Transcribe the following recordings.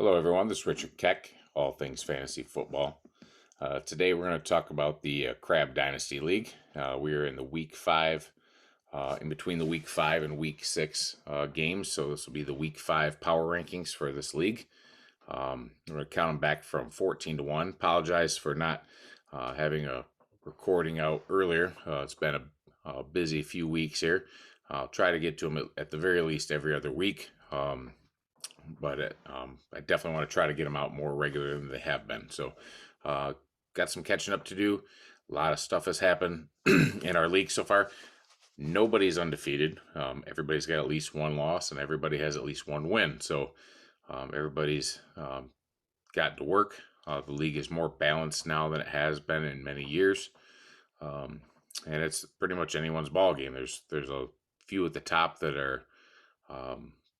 Hello, everyone. This is Richard Keck, all things fantasy football. Today, we're going to talk about the CRAB Dynasty League. We are in the Week 5, in between the Week 5 and Week 6 games. So this will be the Week 5 power rankings for this league. We're going to count them back from 14 to 1. Apologize for not having a recording out earlier. It's been a busy few weeks here. I'll try to get to them at the very least every other week. But I definitely want to try to get them out more regular than they have been. So got some catching up to do. A lot of stuff has happened in our league so far. Nobody's undefeated. Everybody's got at least one loss, and everybody has at least one win. So everybody's got to work. The league is more balanced now than it has been in many years. And it's pretty much anyone's ball game. There's a few at the top that are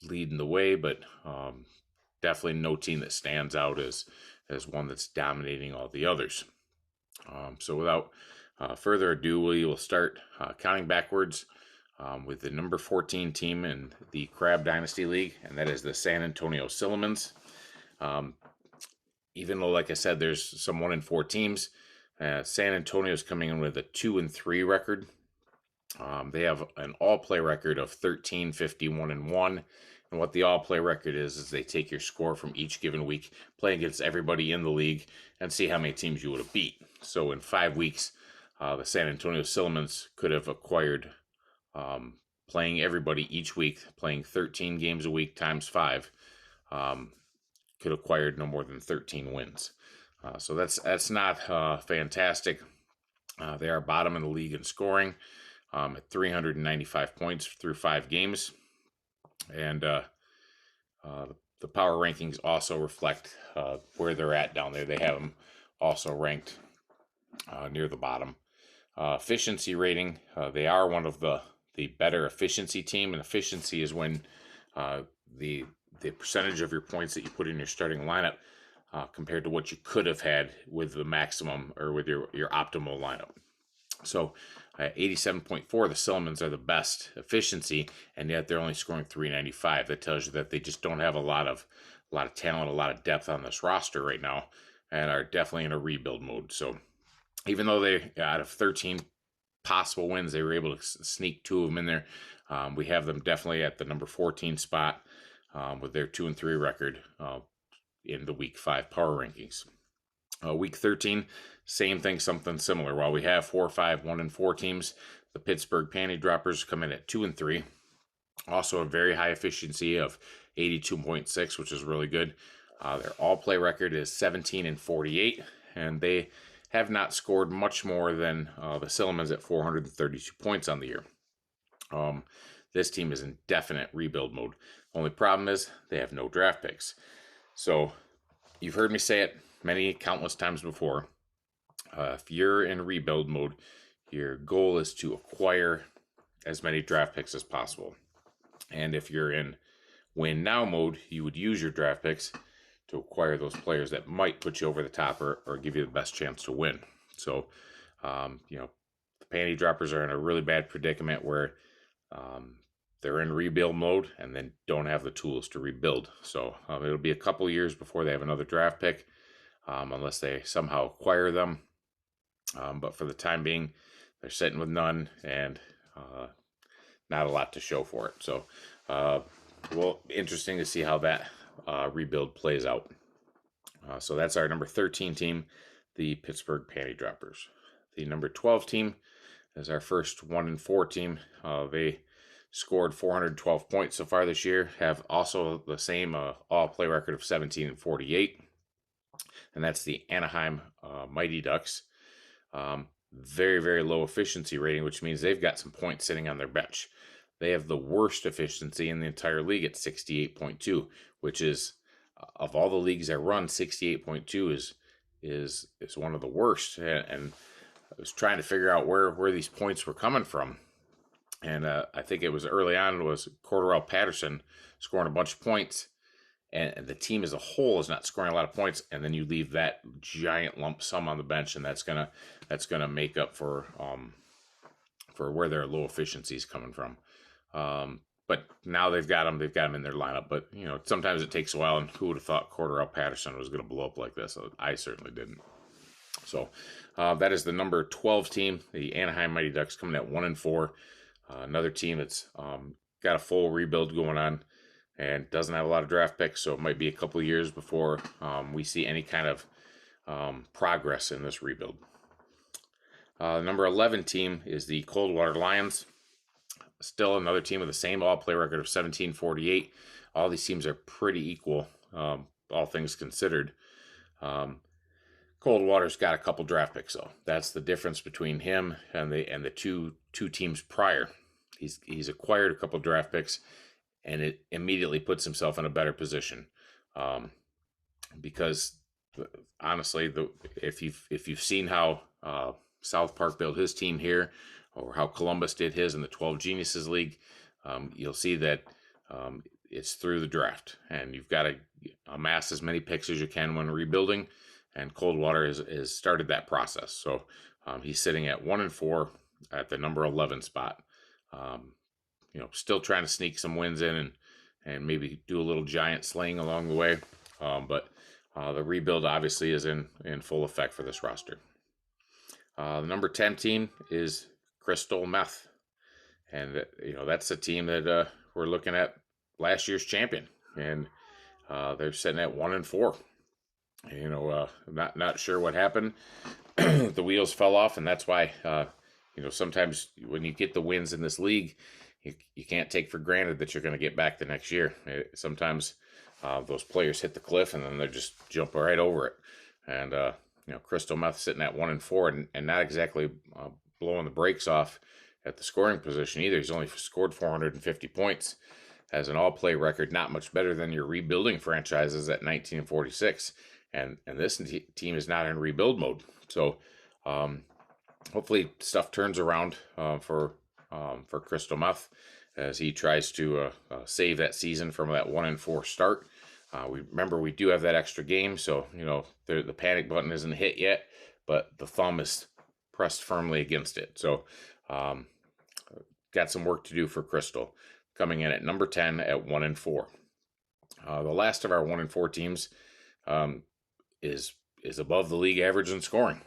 leading the way, but definitely no team that stands out as one that's dominating all the others. So without further ado, we will start counting backwards with the number 14 team in the CRAB Dynasty League, and that is the San Antonio Sillimans. Even though, like I said, there's some 1-4 teams, San Antonio is coming in with a 2-3 record. They have an all-play record of 13, 51, and 1. And what the all-play record is they take your score from each given week, play against everybody in the league, and see how many teams you would have beat. So in 5 weeks, the San Antonio Sillimans could have acquired, playing everybody each week, playing 13 games a week times 5, could have acquired no more than 13 wins. So that's not fantastic. They are bottom in the league in scoring. At 395 points through 5 games. And the power rankings also reflect where they're at down there. They have them also ranked near the bottom. Efficiency rating, they are one of the better efficiency team. And efficiency is when the percentage of your points that you put in your starting lineup compared to what you could have had with the maximum or with your optimal lineup. So 87.4, the Sillimans are the best efficiency, and yet they're only scoring 395. That tells you that they just don't have a lot of talent, a lot of depth on this roster right now, and are definitely in a rebuild mode. So even though they, out of 13 possible wins, they were able to sneak 2 of them in there, we have them definitely at the number 14 spot with their 2-3 record in the Week 5 power rankings. Week 13, same thing, something similar. While we have 4, 5, 1-4 teams, the Pittsburgh Panty Droppers come in at 2-3. Also a very high efficiency of 82.6, which is really good. Their all-play record is 17-48, and they have not scored much more than the Sillimans at 432 points on the year. This team is in definite rebuild mode. Only problem is they have no draft picks. So you've heard me say it many countless times before. If you're in rebuild mode, your goal is to acquire as many draft picks as possible. And if you're in win now mode, you would use your draft picks to acquire those players that might put you over the top or give you the best chance to win. So, the Panty Droppers are in a really bad predicament where they're in rebuild mode and then don't have the tools to rebuild. So it'll be a couple years before they have another draft pick. Unless they somehow acquire them. But for the time being, they're sitting with none and not a lot to show for it. So, interesting to see how that rebuild plays out. So that's our number 13 team, the Pittsburgh Panty Droppers. The number 12 team is our first 1-4 team. They scored 412 points so far this year, have also the same all-play record of 17-48. And that's the Anaheim Mighty Ducks. Very, very low efficiency rating, which means they've got some points sitting on their bench. They have the worst efficiency in the entire league at 68.2, which is, of all the leagues that run, 68.2 is one of the worst. And I was trying to figure out where these points were coming from. And I think it was early on, was Cordarrelle Patterson scoring a bunch of points. And the team as a whole is not scoring a lot of points, and then you leave that giant lump sum on the bench, and that's gonna make up for where their low efficiency is coming from. but now they've got him in their lineup. But sometimes it takes a while, and who would have thought Cordell Patterson was going to blow up like this? I certainly didn't. So that is the number 12 team, the Anaheim Mighty Ducks, coming at 1-4. Another team that's got a full rebuild going on and doesn't have a lot of draft picks, so it might be a couple of years before we see any kind of progress in this rebuild. Number 11 team is the Coldwater Lions. Still another team with the same all-play record of 17-48. All these teams are pretty equal, all things considered. Coldwater's got a couple draft picks, though. That's the difference between him and the two teams prior. He's acquired a couple draft picks, and it immediately puts himself in a better position, because honestly, if you've seen how South Park built his team here, or how Columbus did his in the 12 Geniuses League, you'll see that it's through the draft, and you've got to amass as many picks as you can when rebuilding. And Coldwater has started that process. So he's sitting at 1-4 at the number 11 spot. Still trying to sneak some wins in and maybe do a little giant slaying along the way. But the rebuild obviously is in full effect for this roster. The number 10 team is Crystal Meth. And, that's a team that we're looking at last year's champion. And they're sitting at 1-4. Not sure what happened. The wheels fell off, and that's why, sometimes when you get the wins in this league, you can't take for granted that you're going to get back the next year. Sometimes those players hit the cliff, and then they just jump right over it. And, Crystal Meth sitting at 1-4 and not exactly blowing the brakes off at the scoring position either. He's only scored 450 points. Has an all-play record, not much better than your rebuilding franchises at 19-46. And this team is not in rebuild mode. So hopefully stuff turns around for Crystal Meth as he tries to save that season from that 1-4 start. We do have that extra game, so the panic button isn't hit yet, but the thumb is pressed firmly against it. So got some work to do for Crystal, coming in at number 10 at 1-4. The last of our 1-4 teams is above the league average in scoring.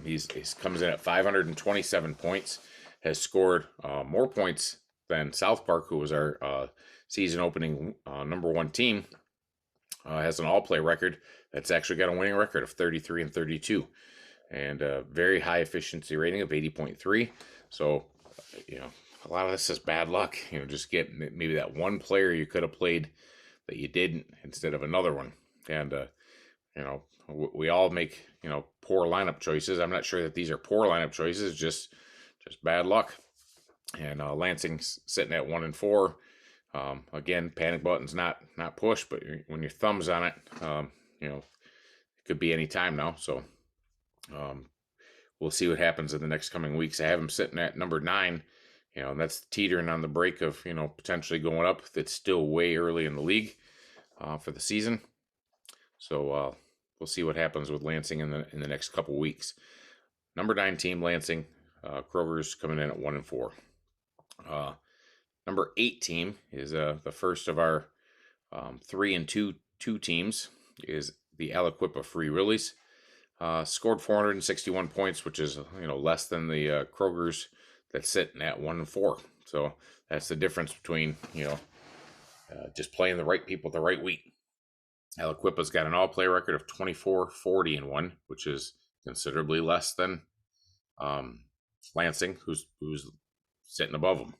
He's comes in at 527 points, has scored more points than South Park, who was our season opening number 1 team. Has an all-play record that's actually got a winning record of 33-32, and a very high efficiency rating of 80.3. So, a lot of this is bad luck. Just get maybe that one player you could have played that you didn't instead of another one. And, we all make, poor lineup choices. I'm not sure that these are poor lineup choices, just bad luck. And Lansing's sitting at 1-4. Again, panic button's not pushed, but when your thumb's on it, it could be any time now. So we'll see what happens in the next coming weeks. I have him sitting at number 9. That's teetering on the break of, potentially going up. That's still way early in the league for the season. So we'll see what happens with Lansing in the next couple weeks. Number 9 team, Lansing. Kroger's coming in at 1-4. Number 8 team is the first of our 3-2 teams, is the Aliquippa Free Willies. Scored 461 points, which is less than the Kroger's that's sitting at 1-4. So that's the difference between just playing the right people the right week. Aliquippa's got an all-play record of 24-40-1, which is considerably less than Lansing, who's sitting above them.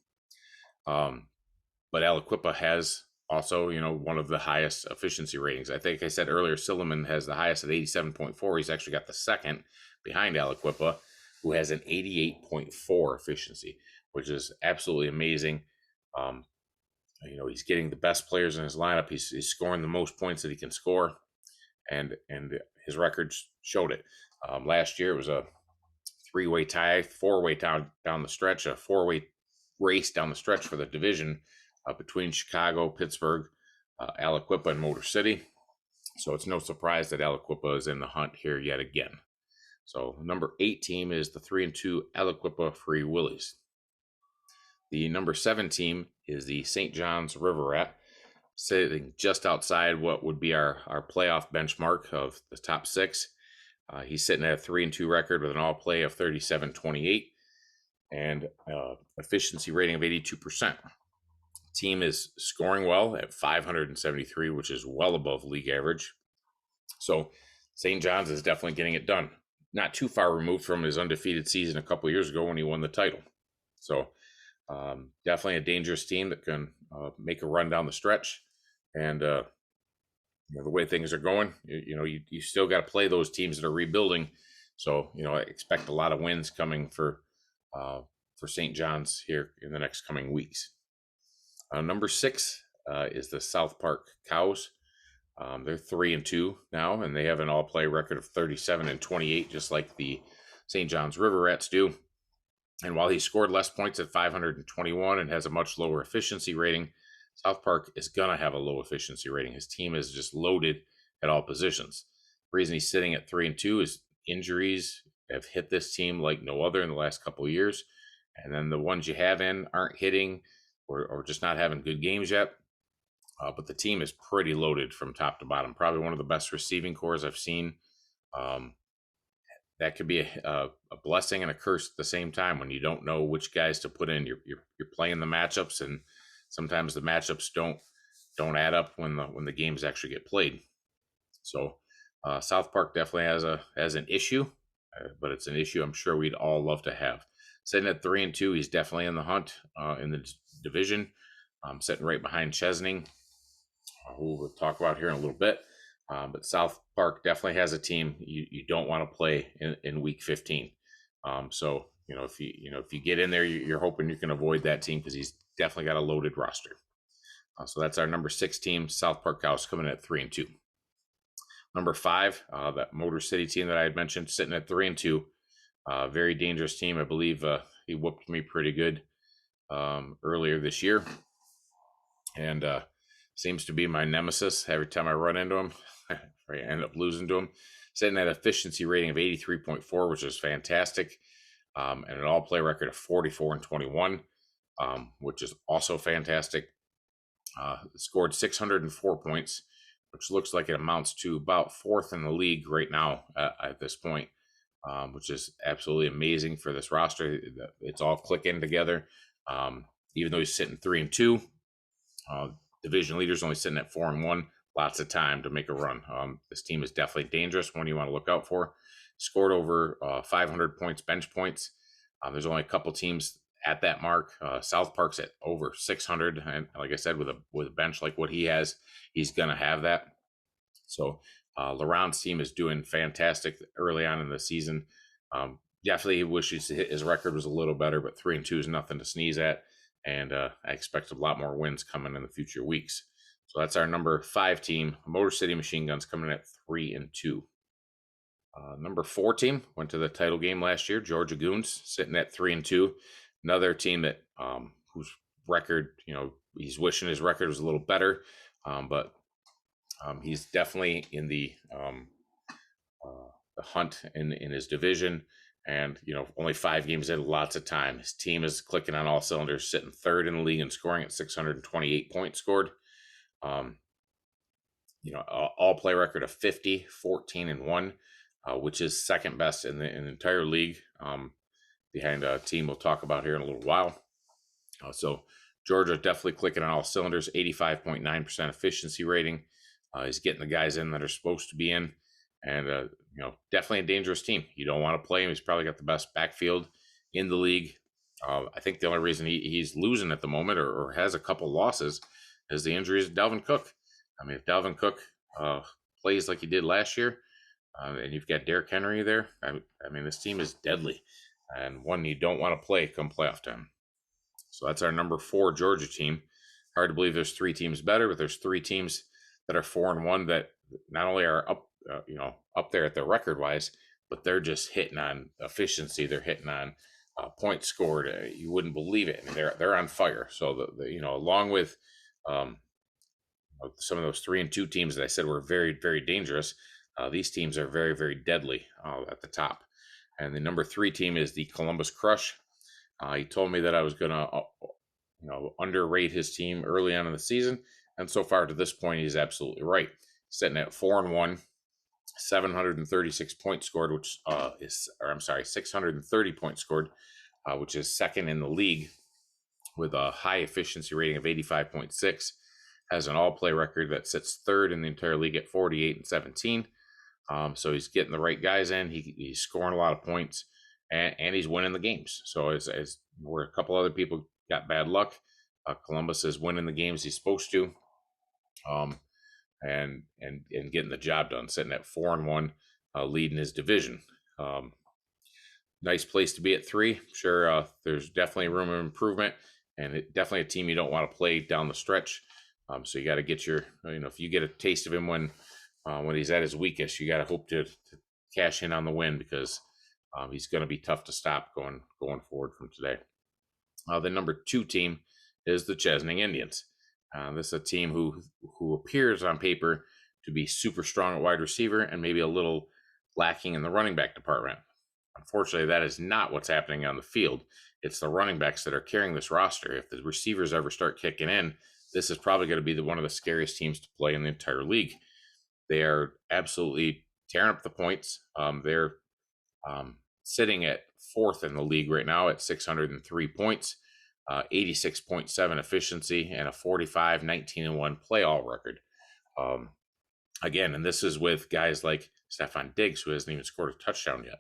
But Aliquippa has also, one of the highest efficiency ratings. I think I said earlier, Silliman has the highest at 87.4. He's actually got the second behind Aliquippa, who has an 88.4 efficiency, which is absolutely amazing. He's getting the best players in his lineup. He's scoring the most points that he can score, and his records showed it. Last year it was a 3-way tie, 4-way down the stretch, a 4-way race down the stretch for the division between Chicago, Pittsburgh, Aliquippa, and Motor City. So it's no surprise that Aliquippa is in the hunt here yet again. So number 8 team is the 3-2 Aliquippa Free Willies. The number 7 team is the St. John's River Rat, sitting just outside what would be our playoff benchmark of the top 6. He's sitting at a 3-2 record with an all play of 37-28 and efficiency rating of 82%. Team is scoring well at 573, which is well above league average. So St. John's is definitely getting it done. Not too far removed from his undefeated season a couple years ago when he won the title. So definitely a dangerous team that can make a run down the stretch. And the way things are going, you still got to play those teams that are rebuilding. So I expect a lot of wins coming for St. John's here in the next coming weeks. Number 6 is the South Park Cows. They're 3-2 now, and they have an all-play record of 37-28, just like the St. John's River Rats do. And while he scored less points at 521 and has a much lower efficiency rating, South Park is going to have a low efficiency rating. His team is just loaded at all positions. The reason he's sitting at 3-2 is injuries have hit this team like no other in the last couple of years. And then the ones you have in aren't hitting or just not having good games yet. But the team is pretty loaded from top to bottom. Probably one of the best receiving cores I've seen. That could be a blessing and a curse at the same time when you don't know which guys to put in. You're playing the matchups, and sometimes the matchups don't add up when the games actually get played. So South Park definitely has an issue, but it's an issue I'm sure we'd all love to have. Sitting at 3-2, he's definitely in the hunt in the division. Sitting right behind Chesaning, who we'll talk about here in a little bit. But South Park definitely has a team you don't want to play in week 15. So if you get in there, you're hoping you can avoid that team because he's definitely got a loaded roster. So that's our number 6 team, South Park Cows, coming in at 3-2. Number 5, that Motor City team that I had mentioned, sitting at 3-2. Very dangerous team. I believe he whooped me pretty good earlier this year, and seems to be my nemesis. Every time I run into him, I end up losing to him. Sitting at efficiency rating of 83.4, which is fantastic, and an all-play record of 44-21, which is also fantastic. Scored 604 points, which looks like it amounts to about 4th in the league right now at this point, which is absolutely amazing for this roster. It's all clicking together. Even though he's sitting 3-2, division leaders only sitting at 4-1. Lots of time to make a run. This team is definitely dangerous. One you want to look out for. Scored over 500 points, bench points. There's only a couple teams at that mark. South Park's at over 600, and like I said, with a bench like what he has, he's gonna have that. So Laurent's team is doing fantastic early on in the season. Definitely wishes his record was a little better, but 3-2 is nothing to sneeze at, and I expect a lot more wins coming in the future weeks. So that's our number 5 team, Motor City Machine Guns, coming in at 3-2. Number 4 team went to the title game last year, Georgia Goons, sitting at 3-2. Another team that whose record, he's wishing his record was a little better, but he's definitely in the hunt in his division. And only 5 games in, lots of time. His team is clicking on all cylinders, sitting 3rd in the league and scoring at 628 points scored. All play record of 50, 14-1, which is second best in the entire league, behind a team we'll talk about here in a little while. So Georgia definitely clicking on all cylinders, 85.9% efficiency rating. He's getting the guys in that are supposed to be in, and definitely a dangerous team. You don't want to play him. He's probably got the best backfield in the league. I think the only reason he's losing at the moment or has a couple losses is the injuries of Dalvin Cook. I mean, if Dalvin Cook plays like he did last year, and you've got Derrick Henry there, I mean, this team is deadly and one you don't want to play come playoff time. So that's our number 4 Georgia team. Hard to believe there's 3 teams better, but there's 3 teams that are 4-1 that not only are up there at their record wise, but they're just hitting on efficiency. They're hitting on points scored. You wouldn't believe it. I mean, they're on fire. So along with some of those 3-2 teams that I said were very, very dangerous, these teams are very, very deadly at the top. And the number 3 team is the Columbus Crush. He told me that I was going to underrate his team early on in the season, and so far to this point, he's absolutely right. Sitting at 4-1, 736 points scored, which I'm sorry, 630 points scored, which is second in the league with a high efficiency rating of 85.6. Has an all-play record that sits third in the entire league at 48-17. So he's getting the right guys in. He's scoring a lot of points, and he's winning the games. So as where a couple other people got bad luck, Columbus is winning the games he's supposed to, and getting the job done. Sitting at 4-1, leading his division. Nice place to be at 3. Sure, there's definitely room of improvement, and definitely a team you don't want to play down the stretch. So you got to get your, if you get a taste of him when he's at his weakest, you got to hope to cash in on the win, because he's going to be tough to stop going forward from today. The number 2 team is the Chesaning Indians. This is a team who appears on paper to be super strong at wide receiver and maybe a little lacking in the running back department. Unfortunately, that is not what's happening on the field. It's the running backs that are carrying this roster. If the receivers ever start kicking in, this is probably going to be one of the scariest teams to play in the entire league. They are absolutely tearing up the points. They're sitting at 4th in the league right now at 603 points, 86.7 efficiency, and a 45-19-1 play-all record. Again, and this is with guys like Stefan Diggs, who hasn't even scored a touchdown yet.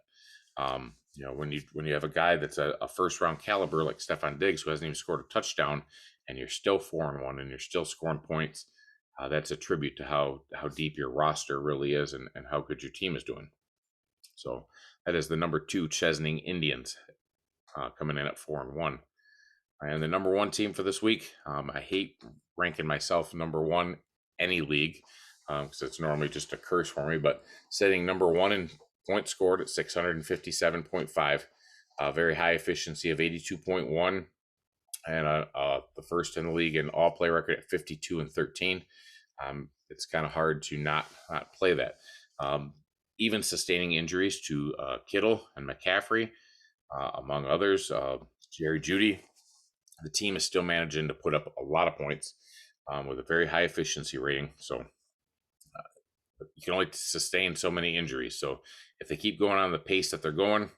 When you have a guy that's a first-round caliber like Stefan Diggs, who hasn't even scored a touchdown, and you're still 4-1 and you're still scoring points, that's a tribute to how deep your roster really is and how good your team is doing. So that is the number 2 Chesaning Indians, coming in at 4-1. And the number 1 team for this week, I hate ranking myself number 1 any league, because it's normally just a curse for me, but sitting number 1 in points scored at 657.5, a very high efficiency of 82.1, and the first in the league in all play record at 52-13. It's kind of hard to not play that. Even sustaining injuries to Kittle and McCaffrey, among others, Jerry Jeudy, the team is still managing to put up a lot of points with a very high efficiency rating. So you can only sustain so many injuries. So if they keep going on the pace that they're going,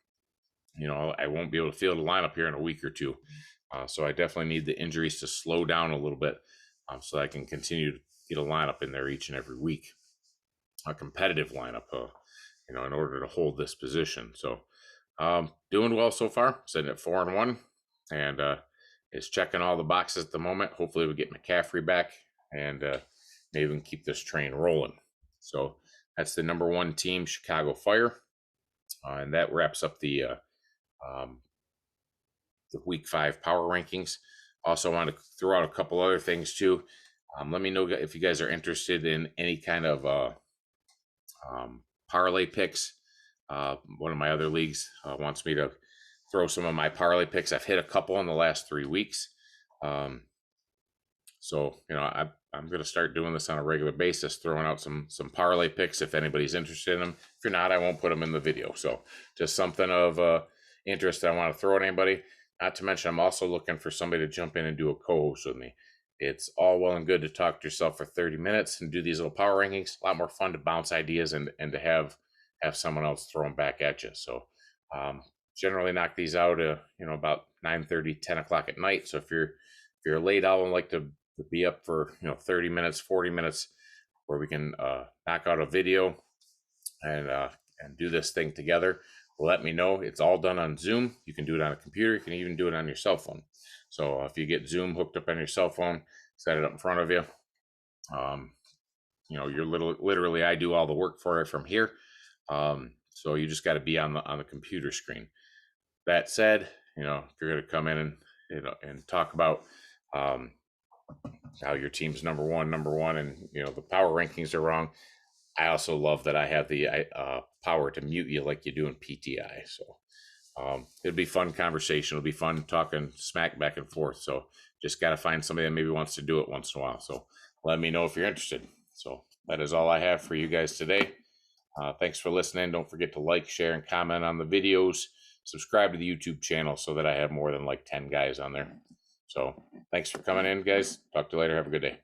I won't be able to field a lineup here in a week or two. So I definitely need the injuries to slow down a little bit, so I can continue to get a lineup in there each and every week, a competitive lineup, in order to hold this position. So doing well so far, sitting at 4-1, and is checking all the boxes at the moment. Hopefully we get McCaffrey back, and maybe we can keep this train rolling. So that's the number 1 team, Chicago Fire, and that wraps up the week 5 power rankings. Also want to throw out a couple other things too. Let me know if you guys are interested in any kind of parlay picks. One of my other leagues wants me to throw some of my parlay picks. I've hit a couple in the last 3 weeks. So I'm going to start doing this on a regular basis, throwing out some parlay picks if anybody's interested in them. If you're not, I won't put them in the video. So just something of interest that I want to throw at anybody. Not to mention, I'm also looking for somebody to jump in and do a co-host with me. It's all well and good to talk to yourself for 30 minutes and do these little power rankings. A lot more fun to bounce ideas and to have someone else throw them back at you. So generally knock these out about 9:30, 10 o'clock at night. So if you're a late owl and like to be up for 30 minutes, 40 minutes, where we can knock out a video and do this thing together, let me know. It's all done on Zoom. You can do it on a computer. You can even do it on your cell phone. So if you get Zoom hooked up on your cell phone, set it up in front of you. You're literally, I do all the work for it from here. So you just got to be on the computer screen. That said, if you're going to come in and talk about how your team's number one, and the power rankings are wrong, I also love that I have the power to mute you like you do in PTI. So it'd be fun conversation. It'll be fun talking smack back and forth. So just got to find somebody that maybe wants to do it once in a while. So let me know if you're interested. So that is all I have for you guys today. Thanks for listening. Don't forget to like, share, and comment on the videos. Subscribe to the YouTube channel so that I have more than like 10 guys on there. So thanks for coming in, guys. Talk to you later. Have a good day.